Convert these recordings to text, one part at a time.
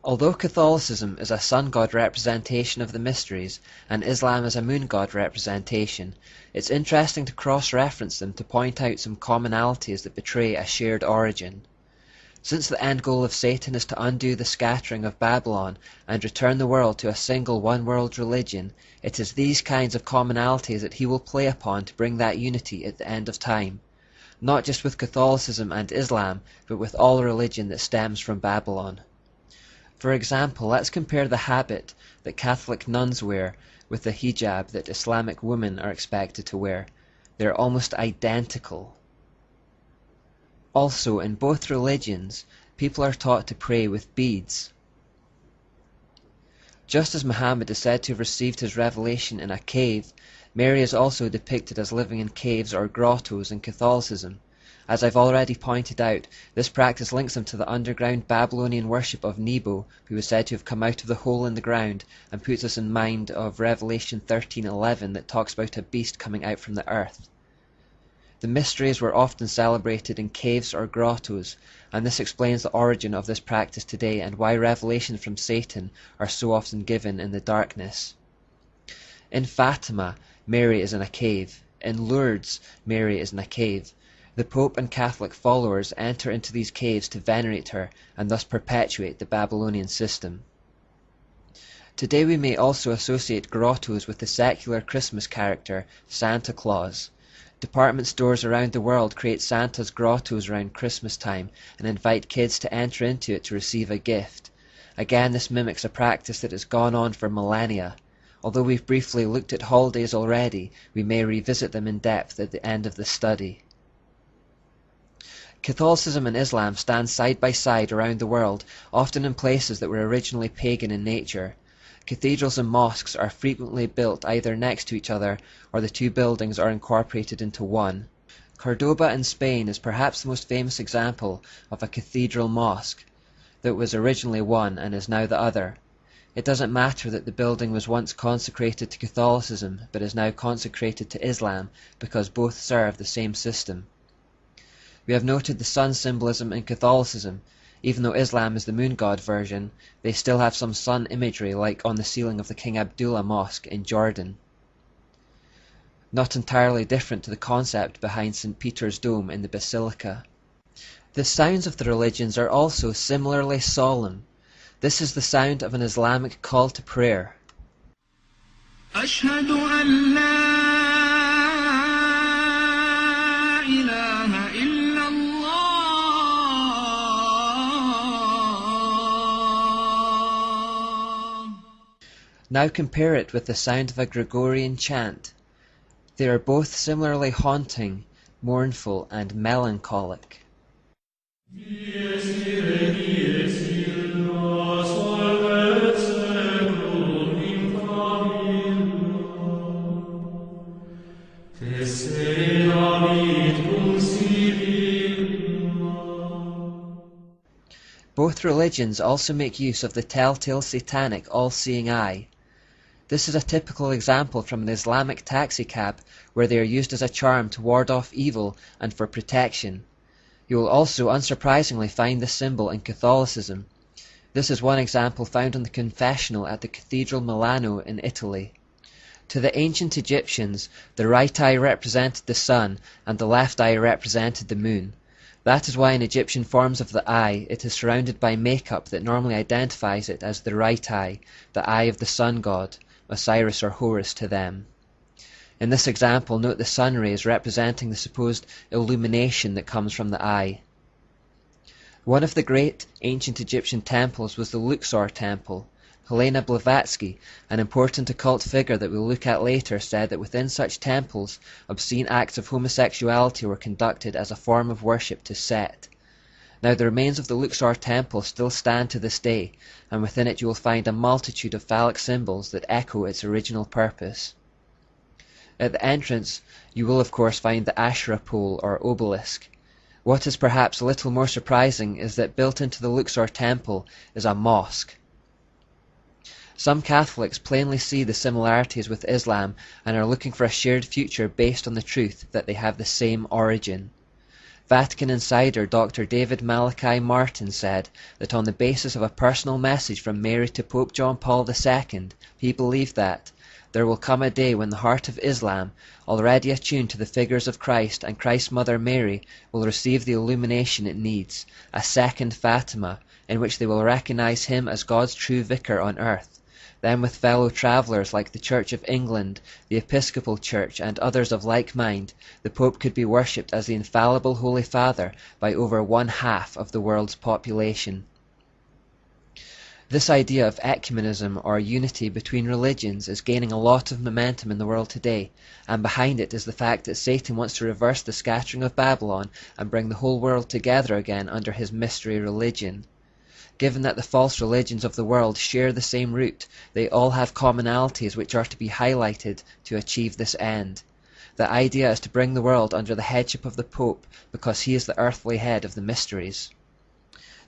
Although Catholicism is a sun god representation of the mysteries, and Islam is a moon god representation, it's interesting to cross-reference them to point out some commonalities that betray a shared origin. Since the end goal of Satan is to undo the scattering of Babylon and return the world to a single one-world religion, it is these kinds of commonalities that he will play upon to bring that unity at the end of time, not just with Catholicism and Islam, but with all religion that stems from Babylon. For example, let's compare the habit that Catholic nuns wear with the hijab that Islamic women are expected to wear. They're almost identical. Also, in both religions, people are taught to pray with beads. Just as Muhammad is said to have received his revelation in a cave, Mary is also depicted as living in caves or grottos in Catholicism. As I've already pointed out, this practice links them to the underground Babylonian worship of Nebo, who was said to have come out of the hole in the ground, and puts us in mind of Revelation 13:11 that talks about a beast coming out from the earth. The mysteries were often celebrated in caves or grottos, and this explains the origin of this practice today and why revelations from Satan are so often given in the darkness. In Fatima, Mary is in a cave. In Lourdes, Mary is in a cave. The Pope and Catholic followers enter into these caves to venerate her and thus perpetuate the Babylonian system. Today we may also associate grottos with the secular Christmas character, Santa Claus. Department stores around the world create Santa's grottos around Christmas time and invite kids to enter into it to receive a gift. Again, this mimics a practice that has gone on for millennia. Although we've briefly looked at holidays already, we may revisit them in depth at the end of this study. Catholicism and Islam stand side by side around the world, often in places that were originally pagan in nature. Cathedrals and mosques are frequently built either next to each other, or the two buildings are incorporated into one. Cordoba in Spain is perhaps the most famous example of a cathedral mosque that was originally one and is now the other. It doesn't matter that the building was once consecrated to Catholicism, but is now consecrated to Islam, because both serve the same system. We have noted the sun symbolism in Catholicism. Even though Islam is the moon god version, they still have some sun imagery like on the ceiling of the King Abdullah Mosque in Jordan. Not entirely different to the concept behind St. Peter's Dome in the Basilica. The sounds of the religions are also similarly solemn. This is the sound of an Islamic call to prayer. أشهد أن لا إله إلا الله. Now compare it with the sound of a Gregorian chant. They are both similarly haunting, mournful, and melancholic. Both religions also make use of the telltale satanic all-seeing eye. This is a typical example from an Islamic taxicab where they are used as a charm to ward off evil and for protection. You will also unsurprisingly find this symbol in Catholicism. This is one example found on the confessional at the Cathedral Milano in Italy. To the ancient Egyptians, the right eye represented the sun and the left eye represented the moon. That is why in Egyptian forms of the eye it is surrounded by makeup that normally identifies it as the right eye, the eye of the sun god, Osiris or Horus to them. In this example, note the sun rays representing the supposed illumination that comes from the eye. One of the great ancient Egyptian temples was the Luxor Temple. Helena Blavatsky, an important occult figure that we'll look at later, said that within such temples, obscene acts of homosexuality were conducted as a form of worship to Set. Now the remains of the Luxor Temple still stand to this day, and within it you will find a multitude of phallic symbols that echo its original purpose. At the entrance, you will of course find the Asherah pole or obelisk. What is perhaps a little more surprising is that built into the Luxor Temple is a mosque. Some Catholics plainly see the similarities with Islam and are looking for a shared future based on the truth that they have the same origin. Vatican insider Dr. David Malachi Martin said that on the basis of a personal message from Mary to Pope John Paul II, he believed that there will come a day when the heart of Islam, already attuned to the figures of Christ and Christ's mother Mary, will receive the illumination it needs, a second Fatima, in which they will recognize him as God's true vicar on earth. Then with fellow travellers like the Church of England, the Episcopal Church, and others of like mind, the Pope could be worshipped as the infallible Holy Father by over 1/2 of the world's population. This idea of ecumenism, or unity between religions, is gaining a lot of momentum in the world today, and behind it is the fact that Satan wants to reverse the scattering of Babylon and bring the whole world together again under his mystery religion. Given that the false religions of the world share the same root, they all have commonalities which are to be highlighted to achieve this end. The idea is to bring the world under the headship of the Pope, because he is the earthly head of the mysteries.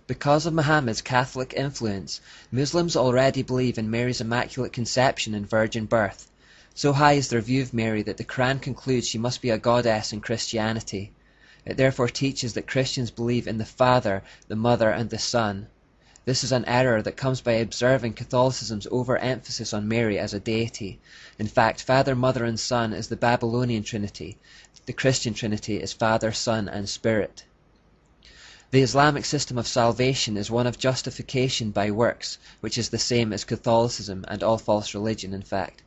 Because of Muhammad's Catholic influence, Muslims already believe in Mary's Immaculate Conception and virgin birth. So high is their view of Mary that the Quran concludes she must be a goddess in Christianity. It therefore teaches that Christians believe in the Father, the Mother, and the Son. This is an error that comes by observing Catholicism's overemphasis on Mary as a deity. In fact, Father, Mother, and Son is the Babylonian Trinity. The Christian Trinity is Father, Son, and Spirit. The Islamic system of salvation is one of justification by works, which is the same as Catholicism and all false religion, in fact.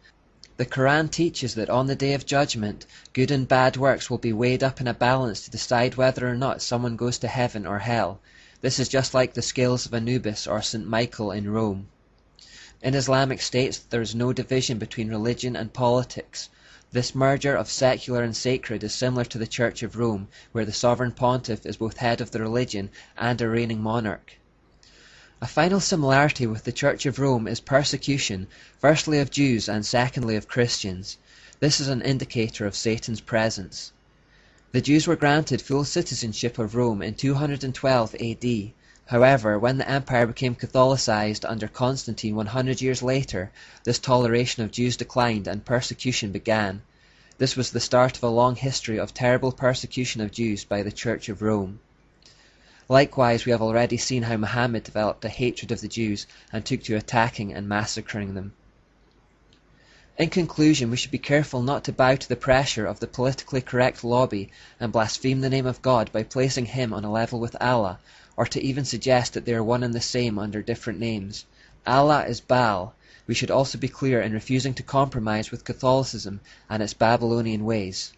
The Quran teaches that on the Day of Judgment, good and bad works will be weighed up in a balance to decide whether or not someone goes to heaven or hell. This is just like the scales of Anubis or St. Michael in Rome. In Islamic states there is no division between religion and politics. This merger of secular and sacred is similar to the Church of Rome, where the sovereign pontiff is both head of the religion and a reigning monarch. A final similarity with the Church of Rome is persecution, firstly of Jews and secondly of Christians. This is an indicator of Satan's presence. The Jews were granted full citizenship of Rome in 212 AD. However, when the empire became Catholicized under Constantine 100 years later, this toleration of Jews declined and persecution began. This was the start of a long history of terrible persecution of Jews by the Church of Rome. Likewise, we have already seen how Muhammad developed a hatred of the Jews and took to attacking and massacring them. In conclusion, we should be careful not to bow to the pressure of the politically correct lobby and blaspheme the name of God by placing him on a level with Allah, or to even suggest that they are one and the same under different names. Allah is Baal. We should also be clear in refusing to compromise with Catholicism and its Babylonian ways.